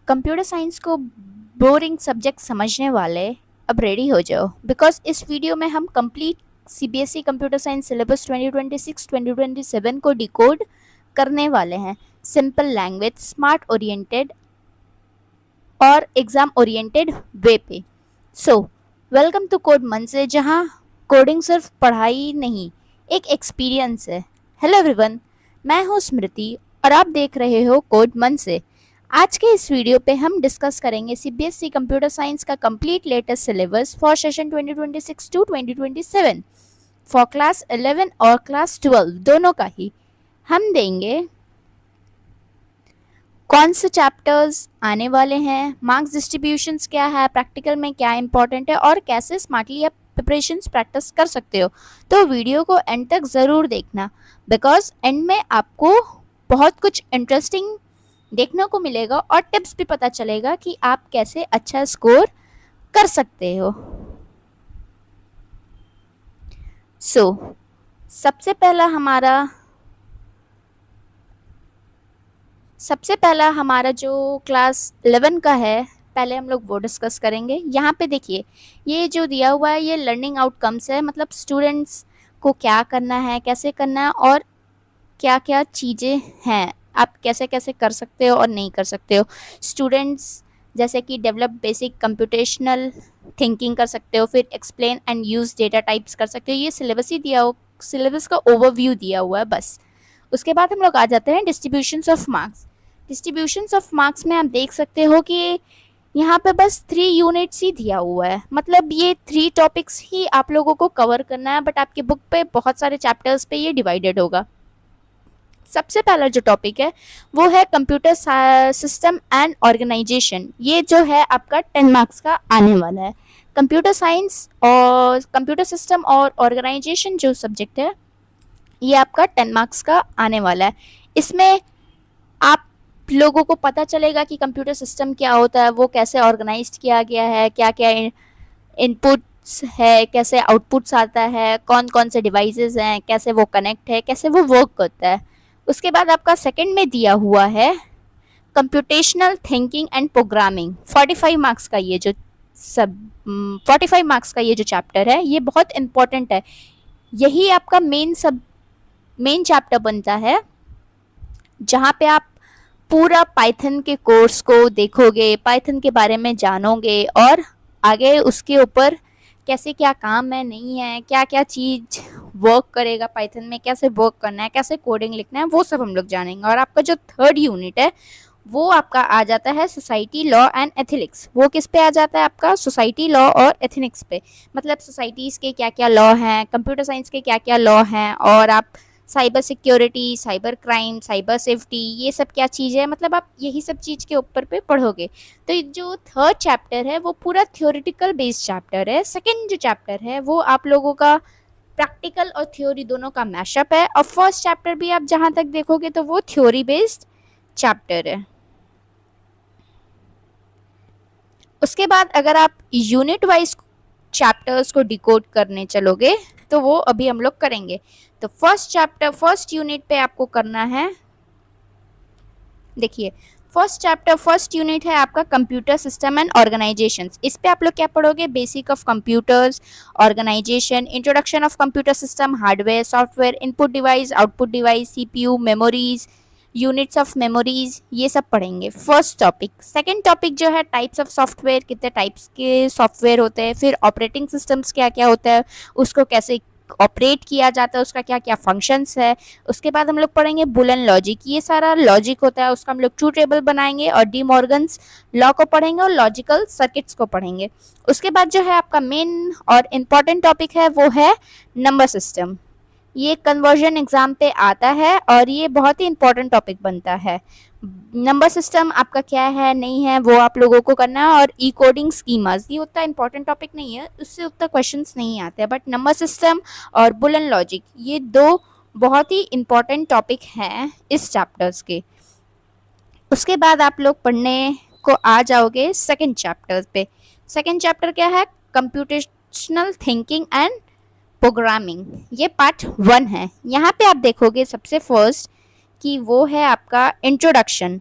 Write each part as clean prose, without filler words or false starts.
Computer science को boring subject समझने वाले अब रेडी हो जाओ, बिकॉज इस वीडियो में हम complete CBSE computer science syllabus 2026-2027 को डिकोड करने वाले हैं सिंपल लैंग्वेज, स्मार्ट ओरिएंटेड और एग्जाम ओरिएंटेड वे पे। सो वेलकम टू कोड मन से, जहाँ कोडिंग सिर्फ पढ़ाई नहीं, एक एक्सपीरियंस है। हेलो एवरीवन, मैं हूँ स्मृति और आप देख रहे हो कोड मन से। आज के इस वीडियो पे हम डिस्कस करेंगे सीबीएसई कंप्यूटर साइंस का complete latest syllabus for session 2026 to 2027 for class 11 और क्लास 12 दोनों का ही। हम देंगे कौन से चैप्टर्स आने वाले हैं, मार्क्स डिस्ट्रीब्यूशंस क्या है, प्रैक्टिकल में क्या इंपॉर्टेंट है और कैसे स्मार्टली आप प्रिपरेशंस प्रैक्टिस कर सकते हो। तो वीडियो को एंड तक ज़रूर देखना, बिकॉज एंड में आपको बहुत कुछ इंटरेस्टिंग देखने को मिलेगा और टिप्स भी पता चलेगा कि आप कैसे अच्छा स्कोर कर सकते हो। सबसे पहला हमारा जो क्लास 11 का है, पहले हम लोग वो डिस्कस करेंगे। यहाँ पे देखिए, ये जो दिया हुआ है ये लर्निंग आउटकम्स है, मतलब स्टूडेंट्स को क्या करना है, कैसे करना है और क्या क्या चीज़ें हैं, आप कैसे कैसे कर सकते हो और नहीं कर सकते हो। स्टूडेंट्स जैसे कि डेवलप बेसिक कंप्यूटेशनल थिंकिंग कर सकते हो, फिर explain and use data types कर सकते हो। ये सिलेबस ही दिया हो, सिलेबस का ओवरव्यू दिया हुआ है बस। उसके बाद हम लोग आ जाते हैं distributions of marks. Distributions of marks में आप देख सकते हो कि यहाँ पे बस 3 यूनिट्स ही दिया हुआ है, मतलब ये 3 टॉपिक्स ही आप लोगों को कवर करना है, बट आपकी बुक पे बहुत सारे चैप्टर्स पे ये डिवाइडेड होगा। सबसे पहला जो टॉपिक है वो है कंप्यूटर सिस्टम एंड ऑर्गेनाइजेशन। ये जो है आपका 10 मार्क्स का आने वाला है। कंप्यूटर साइंस और कंप्यूटर सिस्टम और ऑर्गेनाइजेशन जो सब्जेक्ट है ये आपका 10 मार्क्स का आने वाला है। इसमें आप लोगों को पता चलेगा कि कंप्यूटर सिस्टम क्या होता है, वो कैसे ऑर्गेनाइज्ड किया गया है, क्या क्या इनपुट्स है, कैसे आउटपुट्स आता है, कौन कौन से डिवाइसेस हैं, कैसे वो कनेक्ट है, कैसे वो वर्क करता है। उसके बाद आपका सेकंड में दिया हुआ है computational thinking and programming. 45 marks का ये जो 45 मार्क्स का ये जो चैप्टर है ये बहुत इंपॉर्टेंट है। यही आपका मेन चैप्टर बनता है, जहाँ पे आप पूरा पाइथन के कोर्स को देखोगे, पाइथन के बारे में जानोगे और आगे उसके ऊपर कैसे क्या काम है, नहीं है, क्या क्या चीज़ वर्क करेगा पाइथन में, कैसे वर्क करना है, कैसे कोडिंग लिखना है, वो सब हम लोग जानेंगे। और आपका जो थर्ड यूनिट है वो आपका आ जाता है सोसाइटी लॉ एंड एथिक्स। वो किस पे आ जाता है आपका? सोसाइटी लॉ और एथिक्स पे, मतलब सोसाइटीज़ के क्या क्या लॉ हैं, कंप्यूटर साइंस के क्या क्या लॉ हैं, और आप cyber security, cyber crime, cyber safety, ये सब क्या चीज़ है, मतलब आप यही सब चीज़ के ऊपर पे पढ़ोगे। तो जो थर्ड चैप्टर है वो पूरा थ्योरेटिकल बेस्ड चैप्टर है। सेकंड जो चैप्टर है वो आप लोगों का प्रैक्टिकल और थ्योरी दोनों का मैशअप है, और फर्स्ट चैप्टर भी आप जहाँ तक देखोगे तो वो थ्योरी बेस्ड चैप्टर है। उसके बाद अगर आप यूनिट वाइज चैप्टर्स को डिकोड करने चलोगे तो वो अभी हम लोग करेंगे। तो फर्स्ट यूनिट पे आपको करना है, देखिए फर्स्ट यूनिट है आपका कंप्यूटर सिस्टम एंड ऑर्गेनाइजेशंस। इस पे आप लोग क्या पढ़ोगे? Basic of computers, organization, introduction of computer system, hardware, software, input device, output device, CPU, memories, units of memories, ये सब पढ़ेंगे फर्स्ट टॉपिक। सेकंड टॉपिक जो है टाइप्स ऑफ सॉफ्टवेयर, कितने टाइप्स के सॉफ्टवेयर होते हैं, फिर ऑपरेटिंग सिस्टम्स क्या क्या होता है, उसको कैसे ऑपरेट किया जाता है, उसका क्या क्या फंक्शंस है। उसके बाद हम लोग पढ़ेंगे बुलन लॉजिक। ये सारा लॉजिक होता है, उसका हम लोग ट्रूथ टेबल बनाएंगे और डी मॉर्गन्स लॉ को पढ़ेंगे और लॉजिकल सर्किट्स को पढ़ेंगे। उसके बाद जो है आपका मेन और इम्पॉर्टेंट टॉपिक है वो है नंबर सिस्टम। ये कन्वर्जन एग्जाम पे आता है और ये बहुत ही इंपॉर्टेंट टॉपिक बनता है। नंबर सिस्टम आपका क्या है, नहीं है, वो आप लोगों को करना है। और ई कोडिंग स्कीमास, ये उतना इंपॉर्टेंट टॉपिक नहीं है, उससे उतना क्वेश्चंस नहीं आते हैं, बट नंबर सिस्टम और बुलन लॉजिक ये दो बहुत ही इंपॉर्टेंट टॉपिक हैं इस चैप्टर्स के। उसके बाद आप लोग पढ़ने को आ जाओगे सेकेंड चैप्टर पे। सेकेंड चैप्टर क्या है? Computational thinking and programming. ये पार्ट 1 है। यहाँ पे आप देखोगे सबसे फर्स्ट कि वो है आपका इंट्रोडक्शन।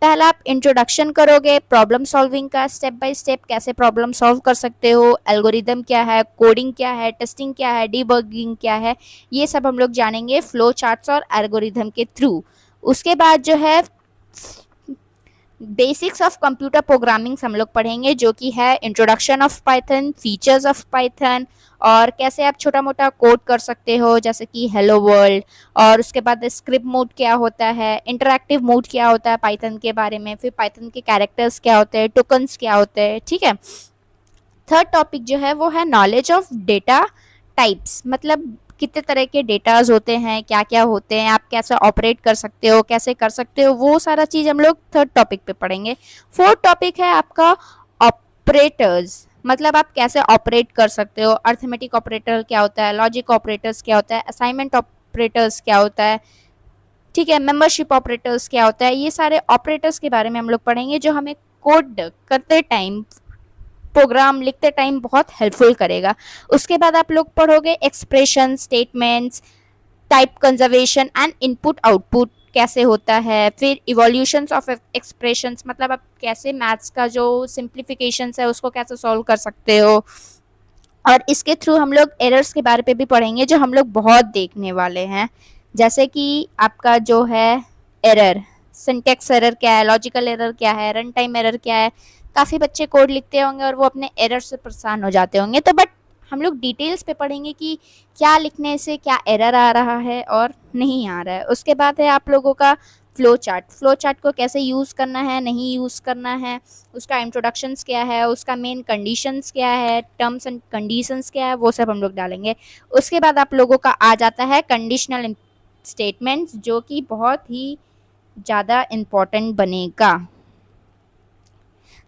पहला आप इंट्रोडक्शन करोगे प्रॉब्लम सॉल्विंग का, स्टेप बाय स्टेप कैसे प्रॉब्लम सॉल्व कर सकते हो, एल्गोरिदम क्या है, कोडिंग क्या है, टेस्टिंग क्या है, डीबगिंग क्या है, ये सब हम लोग जानेंगे फ्लो चार्ट्स और एल्गोरिदम के थ्रू। उसके बाद जो है बेसिक्स ऑफ कंप्यूटर प्रोग्रामिंग हम लोग पढ़ेंगे, जो कि है introduction of Python, features of Python, और कैसे आप छोटा मोटा कोड कर सकते हो जैसे कि हेलो वर्ल्ड। और उसके बाद स्क्रिप्ट मोड क्या होता है, इंटरैक्टिव मोड क्या होता है पाइथन के बारे में, फिर पाइथन के कैरेक्टर्स क्या होते हैं, टोकन्स क्या होते हैं, ठीक है। थर्ड टॉपिक जो है वो है नॉलेज ऑफ डेटा टाइप्स, मतलब कितने तरह के डेटाज होते हैं, क्या क्या होते हैं, आप कैसे ऑपरेट कर सकते हो, कैसे कर सकते हो, वो सारा चीज हम लोग थर्ड टॉपिक पे पढ़ेंगे। फोर्थ टॉपिक है आपका ऑपरेटर्स, मतलब आप कैसे ऑपरेट कर सकते हो, अर्थमेटिक ऑपरेटर क्या होता है, लॉजिक ऑपरेटर्स क्या होता है, असाइनमेंट ऑपरेटर्स क्या होता है, ठीक है, मेंबरशिप ऑपरेटर्स क्या होता है, ये सारे ऑपरेटर्स के बारे में हम लोग पढ़ेंगे, जो हमें कोड करते टाइम, प्रोग्राम लिखते टाइम बहुत हेल्पफुल करेगा। उसके बाद आप लोग पढ़ोगे expression, statements, type conservation and input output कैसे होता है, फिर इवोल्यूशंस ऑफ एक्सप्रेशंस, मतलब आप कैसे मैथ्स का जो सिंप्लीफिकेशंस है उसको कैसे सॉल्व कर सकते हो। और इसके थ्रू हम लोग एरर्स के बारे पे भी पढ़ेंगे, जो हम लोग बहुत देखने वाले हैं, जैसे कि आपका जो है एरर, सिंटेक्स एरर क्या है, लॉजिकल एरर क्या है, रन टाइम एरर क्या है। काफ़ी बच्चे कोड लिखते होंगे और वो अपने एरर से परेशान हो जाते होंगे, तो बट हम लोग डिटेल्स पे पढ़ेंगे कि क्या लिखने से क्या एरर आ रहा है और नहीं आ रहा है। उसके बाद है आप लोगों का फ्लो चार्ट, फ्लो चार्ट को कैसे यूज़ करना है, नहीं यूज़ करना है, उसका इंट्रोडक्शंस क्या है, उसका मेन कंडीशंस क्या है, टर्म्स एंड कंडीशंस क्या है, वो सब हम लोग डालेंगे। उसके बाद आप लोगों का आ जाता है कंडीशनल स्टेटमेंट्स, जो कि बहुत ही ज़्यादा इम्पोर्टेंट बनेगा,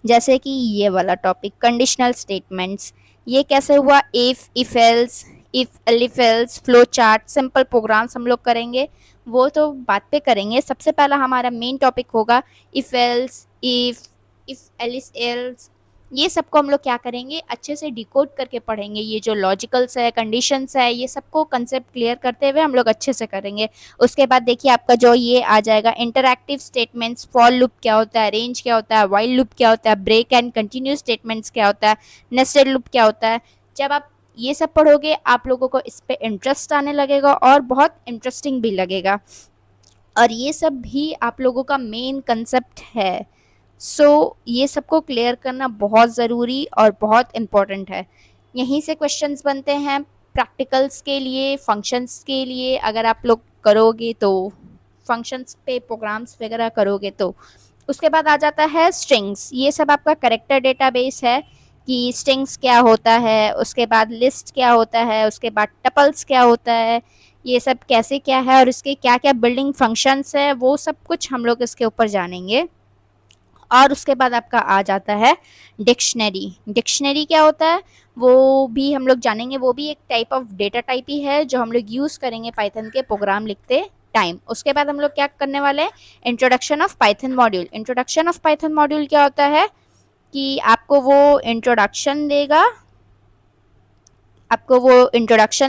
जैसे कि ये वाला टॉपिक कंडीशनल स्टेटमेंट्स। ये कैसे हुआ, if else, if elif else, flow chart, simple programs हम लोग करेंगे, वो तो बात पे करेंगे। सबसे पहला हमारा मेन टॉपिक होगा if else, if elif else, ये सबको हम लोग क्या करेंगे, अच्छे से डिकोड करके पढ़ेंगे। ये जो लॉजिकल्स है, कंडीशंस है, ये सबको कंसेप्ट क्लियर करते हुए हम लोग अच्छे से करेंगे। उसके बाद देखिए आपका जो ये आ जाएगा इंटरैक्टिव स्टेटमेंट्स, फॉर लूप क्या होता है, रेंज क्या होता है, व्हाइल लूप क्या होता है, ब्रेक एंड कंटिन्यू स्टेटमेंट्स क्या होता है, नेस्टेड लूप क्या होता है। जब आप ये सब पढ़ोगे आप लोगों को इस पे इंटरेस्ट आने लगेगा और बहुत इंटरेस्टिंग भी लगेगा, और ये सब भी आप लोगों का मेन कंसेप्ट है। ये सबको क्लियर करना बहुत ज़रूरी और बहुत इम्पोर्टेंट है। यहीं से क्वेश्चंस बनते हैं प्रैक्टिकल्स के लिए, फंक्शंस के लिए, अगर आप लोग करोगे तो फंक्शंस पे प्रोग्राम्स वगैरह करोगे तो। उसके बाद आ जाता है स्ट्रिंग्स, ये सब आपका करेक्टर डेटाबेस है कि स्ट्रिंग्स क्या होता है, उसके बाद लिस्ट क्या होता है, उसके बाद टपल्स क्या होता है, ये सब कैसे क्या है और इसके क्या क्या बिल्डिंग फंक्शंस है, वो सब कुछ हम लोग इसके ऊपर जानेंगे। और उसके बाद आपका आ जाता है डिक्शनरी। डिक्शनरी क्या होता है वो भी हम लोग जानेंगे, वो भी एक टाइप ऑफ डेटा टाइप ही है जो हम लोग यूज़ करेंगे पाइथन के प्रोग्राम लिखते टाइम। उसके बाद हम लोग क्या करने वाले हैं, introduction of Python module. Introduction of Python module क्या होता है कि आपको वो इंट्रोडक्शन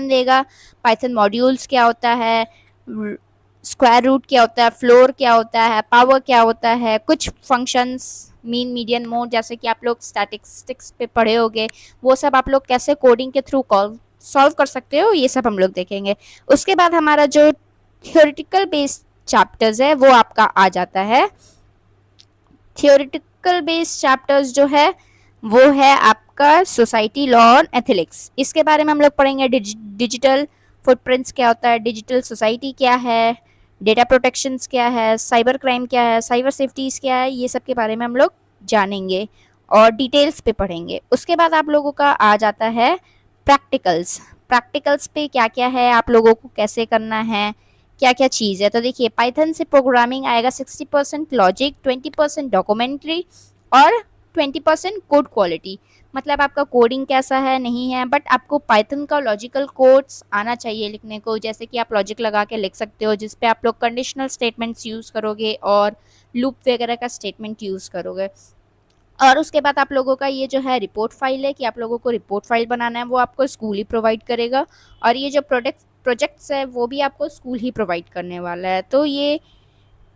देगा पाइथन मॉड्यूल्स क्या होता है, स्क्वायर रूट क्या होता है, फ्लोर क्या होता है, पावर क्या होता है, कुछ फंक्शंस, मीन मीडियन मोड, जैसे कि आप लोग स्टैटिस्टिक्स पे पढ़े होगे, वो सब आप लोग कैसे कोडिंग के थ्रू सॉल्व कर सकते हो, ये सब हम लोग देखेंगे। उसके बाद हमारा जो थियोरिटिकल बेस्ड चैप्टर्स है वो आपका आ जाता है। थियोरिटिकल बेस्ड चैप्टर्स जो है वो है आपका सोसाइटी, लॉ और एथिक्स। इसके बारे में हम लोग पढ़ेंगे डिजिटल फुटप्रिंट्स क्या होता है, डिजिटल सोसाइटी क्या है, डेटा प्रोटेक्शंस क्या है, साइबर क्राइम क्या है, साइबर सेफ्टीज क्या है, ये सब के बारे में हम लोग जानेंगे और डिटेल्स पे पढ़ेंगे। उसके बाद आप लोगों का आ जाता है प्रैक्टिकल्स। प्रैक्टिकल्स पे क्या क्या है, आप लोगों को कैसे करना है, क्या क्या चीज़ है। तो देखिए पाइथन से प्रोग्रामिंग आएगा 60% लॉजिक, 20% डॉक्यूमेंट्री और 20% कोड क्वालिटी। मतलब आपका कोडिंग कैसा है नहीं है, बट आपको पाइथन का लॉजिकल कोड्स आना चाहिए लिखने को, जैसे कि आप लॉजिक लगा के लिख सकते हो जिसपे आप लोग कंडीशनल स्टेटमेंट्स यूज़ करोगे और लूप वगैरह का स्टेटमेंट यूज़ करोगे। और उसके बाद आप लोगों का ये जो है रिपोर्ट फाइल है कि आप लोगों को रिपोर्ट फाइल बनाना है, वो आपको स्कूल ही प्रोवाइड करेगा। और ये जो प्रोजेक्ट्स है वो भी आपको स्कूल ही प्रोवाइड करने वाला है। तो ये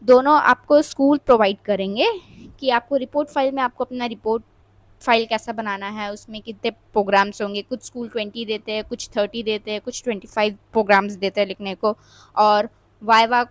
दोनों आपको स्कूल प्रोवाइड करेंगे कि आपको रिपोर्ट फाइल में आपको अपना रिपोर्ट फाइल कैसा बनाना है, उसमें कितने प्रोग्राम्स होंगे। कुछ स्कूल 20 देते हैं, कुछ 30 देते हैं, कुछ 25 प्रोग्राम्स देते हैं लिखने को। और वाइवा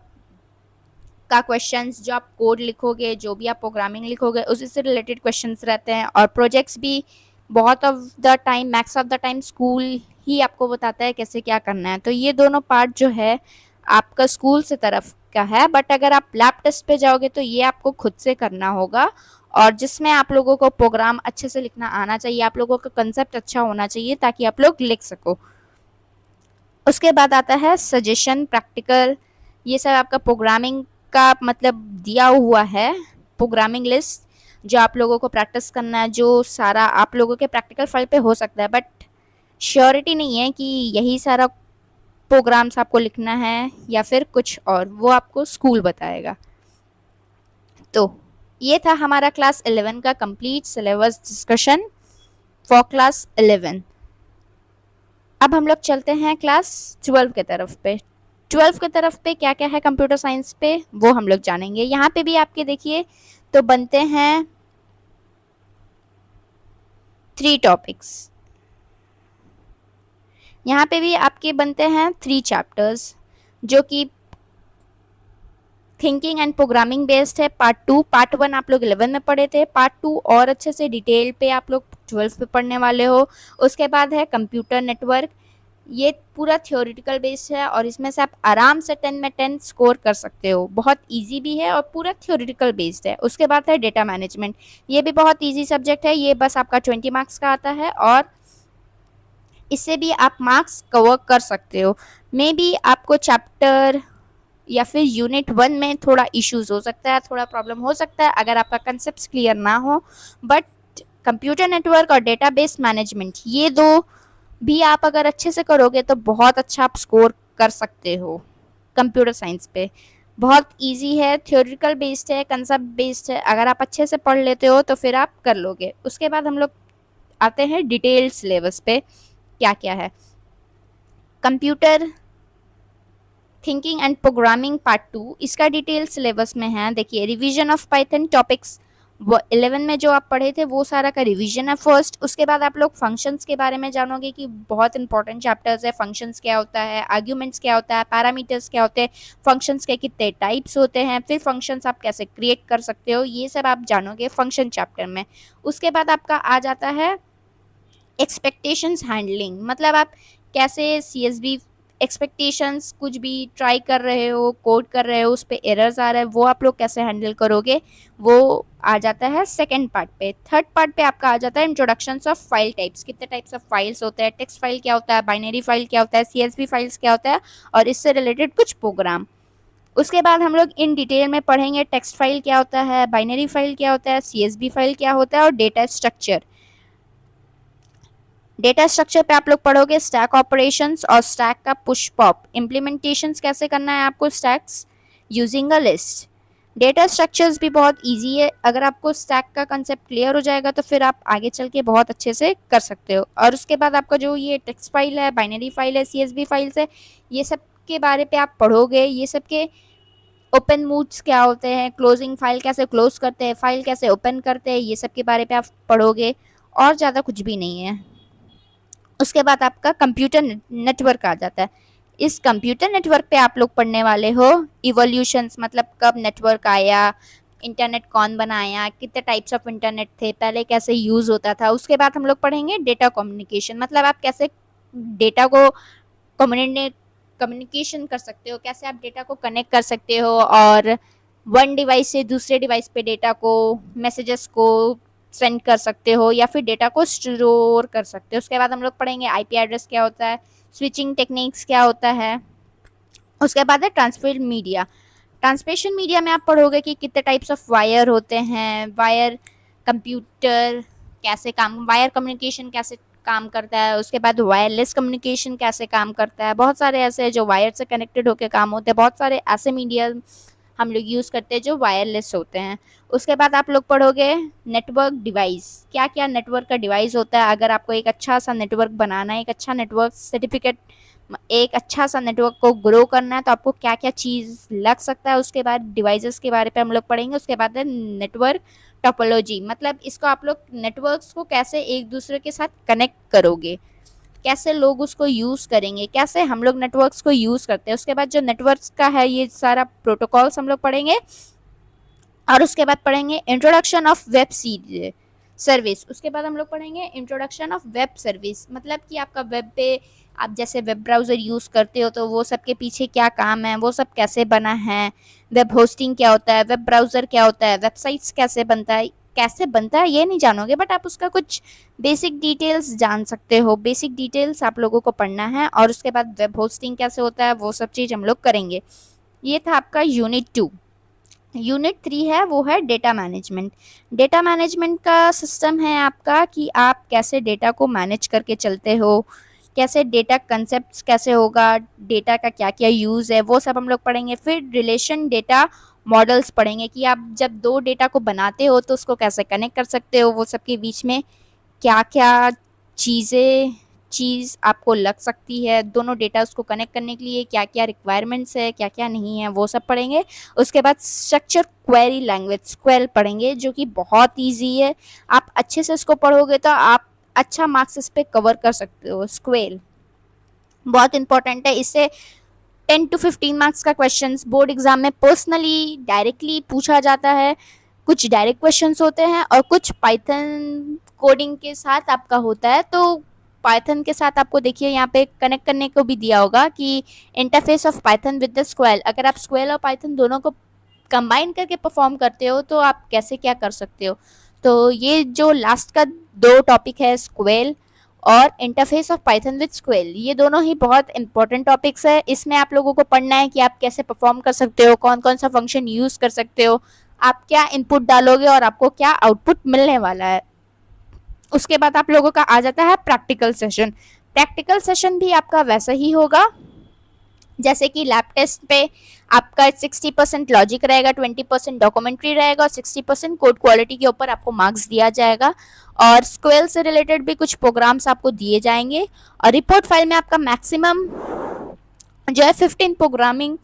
का क्वेश्चंस, जो आप कोड लिखोगे, जो भी आप प्रोग्रामिंग लिखोगे, उसी से रिलेटेड क्वेश्चंस रहते हैं। और प्रोजेक्ट्स भी बहुत of the time, max of the time school ही आपको बताता है कैसे क्या करना है। तो ये दोनों पार्ट जो है आपका स्कूल से तरफ का है। बट अगर आप लैब टेस्ट पे जाओगे तो ये आपको खुद से करना होगा, और जिसमें आप लोगों को प्रोग्राम अच्छे से लिखना आना चाहिए, आप लोगों का कंसेप्ट अच्छा होना चाहिए ताकि आप लोग लिख सको। उसके बाद आता है सजेशन, प्रैक्टिकल। ये सब आपका प्रोग्रामिंग का मतलब दिया हुआ है, प्रोग्रामिंग लिस्ट जो आप लोगों को प्रैक्टिस करना है, जो सारा आप लोगों के प्रैक्टिकल फाइल पे हो सकता है। बट श्योरिटी नहीं है कि यही सारा प्रोग्राम्स आपको लिखना है या फिर कुछ और, वो आपको स्कूल बताएगा। तो ये था हमारा क्लास 11 का complete syllabus discussion for class 11। अब हम लोग चलते हैं क्लास 12 के तरफ पे। 12 के तरफ पे क्या क्या है कंप्यूटर साइंस पे, वो हम लोग जानेंगे। यहाँ पे भी आपके देखिए तो बनते हैं 3 टॉपिक्स। यहाँ पे भी आपके बनते हैं 3 चैप्टर्स, जो कि थिंकिंग एंड प्रोग्रामिंग बेस्ड है। पार्ट 2, पार्ट 1 आप लोग 11 में पढ़े थे, पार्ट 2 और अच्छे से डिटेल पे आप लोग 12 पे पढ़ने वाले हो। उसके बाद है कंप्यूटर नेटवर्क। ये पूरा थ्योरेटिकल बेस्ड है और इसमें से आप आराम से 10 में 10 स्कोर कर सकते हो। बहुत इजी भी है और पूरा थ्योरेटिकल बेस्ड है। उसके बाद है डेटा मैनेजमेंट। ये भी बहुत इजी सब्जेक्ट है, ये बस आपका 20 मार्क्स का आता है और इससे भी आप मार्क्स कवर कर सकते हो। मे बी आपको चैप्टर या फिर यूनिट 1 में थोड़ा इश्यूज हो सकता है, थोड़ा प्रॉब्लम हो सकता है अगर आपका कंसेप्ट क्लियर ना हो। बट कंप्यूटर नेटवर्क और डेटाबेस मैनेजमेंट, ये दो भी आप अगर अच्छे से करोगे तो बहुत अच्छा आप स्कोर कर सकते हो। कंप्यूटर साइंस पे बहुत इजी है, थ्योरेटिकल बेस्ड है, कंसेप्ट बेस्ड है। अगर आप अच्छे से पढ़ लेते हो तो फिर आप कर लोगे। उसके बाद हम लोग आते हैं डिटेल सिलेबस पे, क्या क्या है। Computer thinking and programming part 2, इसका डिटेल सिलेबस में है। देखिए, रिवीजन ऑफ पाइथन टॉपिक्स, वो 11 में जो आप पढ़े थे वो सारा का रिवीजन है फर्स्ट। उसके बाद आप लोग फंक्शंस के बारे में जानोगे कि बहुत इंपॉर्टेंट चैप्टर्स है। फंक्शंस क्या होता है, आर्ग्यूमेंट्स क्या होता है, पैरामीटर्स क्या होते हैं, फंक्शंस के कितने टाइप्स होते हैं, फिर फंक्शंस आप कैसे क्रिएट कर सकते हो, ये सब आप जानोगे फंक्शन चैप्टर में। उसके बाद आपका आ जाता है एक्सपेक्टेशंस हैंडलिंग, मतलब आप कैसे सीएसबी एक्सपेक्टेशंस, कुछ भी ट्राई कर रहे हो, कोड कर रहे हो, उस पर एरर्स आ रहा है, वो आप लोग कैसे हैंडल करोगे, वो आ जाता है सेकंड पार्ट पे। थर्ड पार्ट पे आपका आ जाता है इंट्रोडक्शंस ऑफ फाइल टाइप्स, कितने टाइप्स ऑफ फाइल्स होते हैं, टेक्स्ट फाइल क्या होता है, बाइनरी फाइल क्या होता है, सीएसवी फाइल्स क्या होता है, और इससे रिलेटेड कुछ प्रोग्राम। उसके बाद हम लोग इन डिटेल में पढ़ेंगे टेक्स्ट फाइल क्या होता है, बाइनरी फाइल क्या होता है, सीएसवी फाइल क्या होता है, और डेटा स्ट्रक्चर। डेटा स्ट्रक्चर पे आप लोग पढ़ोगे स्टैक ऑपरेशंस और स्टैक का पुश पॉप इम्प्लीमेंटेशंस, कैसे करना है आपको stacks using a list. Data structures भी बहुत इजी है, अगर आपको स्टैक का कंसेप्ट क्लियर हो जाएगा तो फिर आप आगे चल के बहुत अच्छे से कर सकते हो। और उसके बाद आपका जो ये टेक्स्ट फाइल है, बाइनरी फाइल है, सीएसवी फाइल्स है, ये सब के बारे पे आप पढ़ोगे। ये सब के ओपन मूड्स क्या होते हैं, क्लोजिंग फाइल कैसे क्लोज करते हैं, फाइल कैसे ओपन करते हैं, ये सब के बारे पे आप पढ़ोगे, और ज़्यादा कुछ भी नहीं है। उसके बाद आपका कंप्यूटर नेटवर्क आ जाता है। इस कंप्यूटर नेटवर्क पे आप लोग पढ़ने वाले हो इवोल्यूशंस, मतलब कब नेटवर्क आया, इंटरनेट कौन बनाया, कितने टाइप्स ऑफ इंटरनेट थे, पहले कैसे यूज़ होता था। उसके बाद हम लोग पढ़ेंगे डेटा कम्युनिकेशन, मतलब आप कैसे डेटा को कम्युनिकेशन कर सकते हो, कैसे आप डेटा को कनेक्ट कर सकते हो और वन डिवाइस से दूसरे डिवाइस पे डेटा को, मैसेजेस को सेंड कर सकते हो या फिर डेटा को स्टोर कर सकते हो। उसके बाद हम लोग पढ़ेंगे आईपी एड्रेस क्या होता है, स्विचिंग टेक्निक्स क्या होता है। उसके बाद है ट्रांसफर मीडिया। ट्रांसमिशन मीडिया में आप पढ़ोगे कि कितने टाइप्स ऑफ वायर होते हैं, वायर कंप्यूटर कैसे काम, वायर कम्युनिकेशन कैसे काम करता है। उसके बाद वायरलेस कम्युनिकेशन कैसे काम करता है। बहुत सारे ऐसे जो वायर से कनेक्टेड होकर काम होते हैं, बहुत सारे ऐसे मीडिया हम लोग यूज़ करते हैं जो वायरलेस होते हैं। उसके बाद आप लोग पढ़ोगे नेटवर्क डिवाइस, क्या क्या नेटवर्क का डिवाइस होता है। अगर आपको एक अच्छा सा नेटवर्क बनाना है, एक अच्छा नेटवर्क सर्टिफिकेट एक अच्छा सा नेटवर्क को ग्रो करना है तो आपको क्या क्या चीज़ लग सकता है, उसके बाद डिवाइसेस के बारे पे हम लोग पढ़ेंगे, उसके बाद है नेटवर्क टोपोलॉजी, मतलब इसको आप लोग नेटवर्क्स को कैसे एक दूसरे के साथ कनेक्ट करोगे, कैसे लोग उसको यूज़ करेंगे, कैसे हम लोग नेटवर्क्स को यूज़ करते हैं। उसके बाद जो नेटवर्क्स का है ये सारा प्रोटोकॉल्स हम लोग पढ़ेंगे, और उसके बाद पढ़ेंगे इंट्रोडक्शन ऑफ वेब सर्विस। उसके बाद हम लोग पढ़ेंगे इंट्रोडक्शन ऑफ वेब सर्विस, मतलब कि आपका वेब पे आप जैसे वेब ब्राउज़र यूज़ करते हो तो वो सब के पीछे क्या काम है, वो सब कैसे बना है, वेब होस्टिंग क्या होता है, वेब ब्राउज़र क्या होता है, वेबसाइट्स कैसे बनता है ये नहीं जानोगे, बट आप उसका कुछ बेसिक डिटेल्स जान सकते हो, बेसिक डिटेल्स आप लोगों को पढ़ना है। और उसके बाद वेब होस्टिंग कैसे होता है वो सब चीज़ हम लोग करेंगे। ये था आपका यूनिट 2। यूनिट 3 है वो है डेटा मैनेजमेंट। डेटा मैनेजमेंट का सिस्टम है आपका कि आप कैसे डेटा को मैनेज करके चलते हो, कैसे डेटा कंसेप्ट्स कैसे होगा, डेटा का क्या क्या यूज़ है, वो सब हम लोग पढ़ेंगे। फिर रिलेशन डेटा मॉडल्स पढ़ेंगे कि आप जब दो डेटा को बनाते हो तो उसको कैसे कनेक्ट कर सकते हो, वो सब के बीच में क्या क्या चीज़ आपको लग सकती है, दोनों डेटा उसको कनेक्ट करने के लिए क्या क्या रिक्वायरमेंट्स है, क्या क्या नहीं है, वो सब पढ़ेंगे। उसके बाद स्ट्रक्चर क्वेरी लैंग्वेज स्क्वेल पढ़ेंगे जो कि बहुत ईजी है, आप अच्छे से इसको पढ़ोगे तो आप अच्छा मार्क्स इस पर कवर कर सकते हो। स्क्वेल बहुत इंपॉर्टेंट है, इससे 10 to 15 मार्क्स का क्वेश्चंस बोर्ड एग्जाम में पर्सनली डायरेक्टली पूछा जाता है। कुछ डायरेक्ट क्वेश्चंस होते हैं और कुछ पाइथन कोडिंग के साथ आपका होता है। तो पाइथन के साथ आपको देखिए यहाँ पे कनेक्ट करने को भी दिया होगा कि interface of Python with the SQL, अगर आप स्क्वेल और पाइथन दोनों को कंबाइन करके परफॉर्म करते हो तो आप कैसे क्या कर सकते हो। तो ये जो लास्ट का 2 टॉपिक है स्क्वेल और इंटरफेस ऑफ पाइथन विद स्क्वेल, ये दोनों ही बहुत इंपॉर्टेंट टॉपिक्स है। इसमें आप लोगों को पढ़ना है कि आप कैसे परफॉर्म कर सकते हो, कौन कौन सा फंक्शन यूज कर सकते हो, आप क्या इनपुट डालोगे और आपको क्या आउटपुट मिलने वाला है। उसके बाद आप लोगों का आ जाता है प्रैक्टिकल सेशन। प्रैक्टिकल सेशन भी आपका वैसा ही होगा जैसे कि लैब टेस्ट पे आपका 60% लॉजिक रहेगा, 20% डॉक्यूमेंट्री रहेगा और 60% कोड क्वालिटी के ऊपर आपको मार्क्स दिया जाएगा। और स्क्वेल से रिलेटेड भी कुछ प्रोग्राम्स आपको दिए जाएंगे। और रिपोर्ट फाइल में आपका मैक्सिमम जो है 15 प्रोग्रामिंग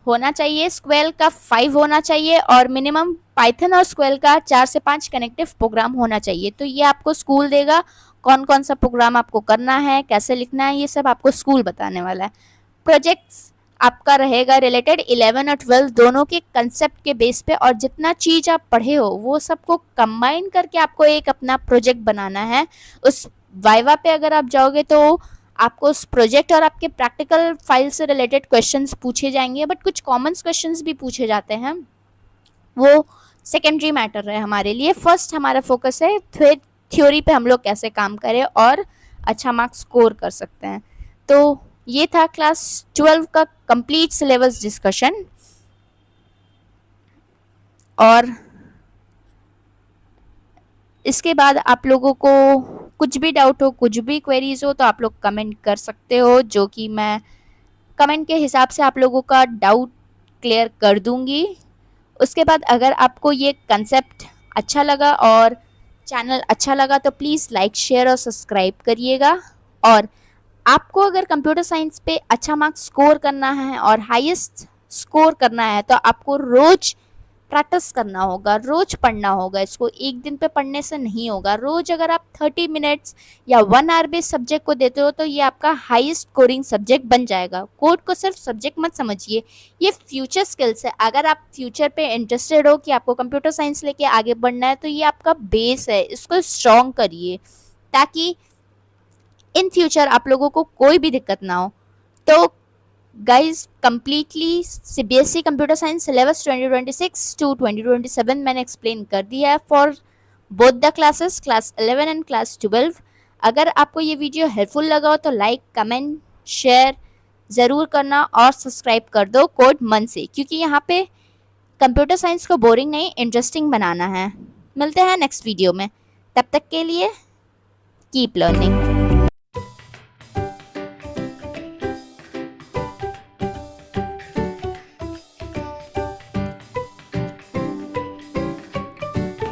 होना चाहिए, स्क्वेल का 5 होना चाहिए और मिनिमम पाइथन और स्क्वेल का 4 से 5 कनेक्टिव प्रोग्राम होना चाहिए। तो ये आपको स्कूल देगा, कौन कौन सा प्रोग्राम आपको करना है, कैसे लिखना है, ये सब आपको स्कूल बताने वाला है। प्रोजेक्ट्स आपका रहेगा रिलेटेड 11 और 12 दोनों के कंसेप्ट के बेस पे, और जितना चीज आप पढ़े हो वो सबको कंबाइन करके आपको एक अपना प्रोजेक्ट बनाना है। उस वाइवा पे अगर आप जाओगे तो आपको उस प्रोजेक्ट और आपके प्रैक्टिकल फाइल से रिलेटेड क्वेश्चंस पूछे जाएंगे, बट कुछ कॉमन क्वेश्चंस भी पूछे जाते हैं, वो सेकेंडरी मैटर है हमारे लिए। फर्स्ट हमारा फोकस है फिर थ्योरी पे हम लोग कैसे काम करें और अच्छा मार्क्स स्कोर कर सकते हैं। तो ये था क्लास 12 का कंप्लीट सिलेबस डिस्कशन। और इसके बाद आप लोगों को कुछ भी डाउट हो, कुछ भी क्वेरीज हो तो आप लोग कमेंट कर सकते हो, जो कि मैं कमेंट के हिसाब से आप लोगों का डाउट क्लियर कर दूंगी। उसके बाद अगर आपको ये कंसेप्ट अच्छा लगा और चैनल अच्छा लगा तो प्लीज़ लाइक शेयर और सब्सक्राइब करिएगा। और आपको अगर कंप्यूटर साइंस पे अच्छा मार्क्स स्कोर करना है और हाईएस्ट स्कोर करना है तो आपको रोज प्रैक्टिस करना होगा, रोज पढ़ना होगा। इसको एक दिन पे पढ़ने से नहीं होगा। रोज अगर आप 30 मिनट्स या 1 आवर बेस्ड सब्जेक्ट को देते हो तो ये आपका हाईएस्ट स्कोरिंग सब्जेक्ट बन जाएगा। कोड को सिर्फ सब्जेक्ट मत समझिए, ये फ्यूचर स्किल्स है। अगर आप फ्यूचर पे इंटरेस्टेड हो कि आपको कंप्यूटर साइंस लेके आगे बढ़ना है तो ये आपका बेस है, इसको स्ट्रॉन्ग करिए ताकि इन फ्यूचर आप लोगों को कोई भी दिक्कत ना हो। तो guys completely CBSE computer science syllabus 2026 to 2027 मैंने एक्सप्लेन कर दिया है for both the classes, class 11 and class 12। अगर आपको ये वीडियो हेल्पफुल लगा हो तो लाइक कमेंट शेयर ज़रूर करना और सब्सक्राइब कर दो कोड मन से, क्योंकि यहाँ पे कंप्यूटर साइंस को बोरिंग नहीं इंटरेस्टिंग बनाना है। मिलते हैं नेक्स्ट वीडियो में, तब तक के लिए कीप लर्निंग।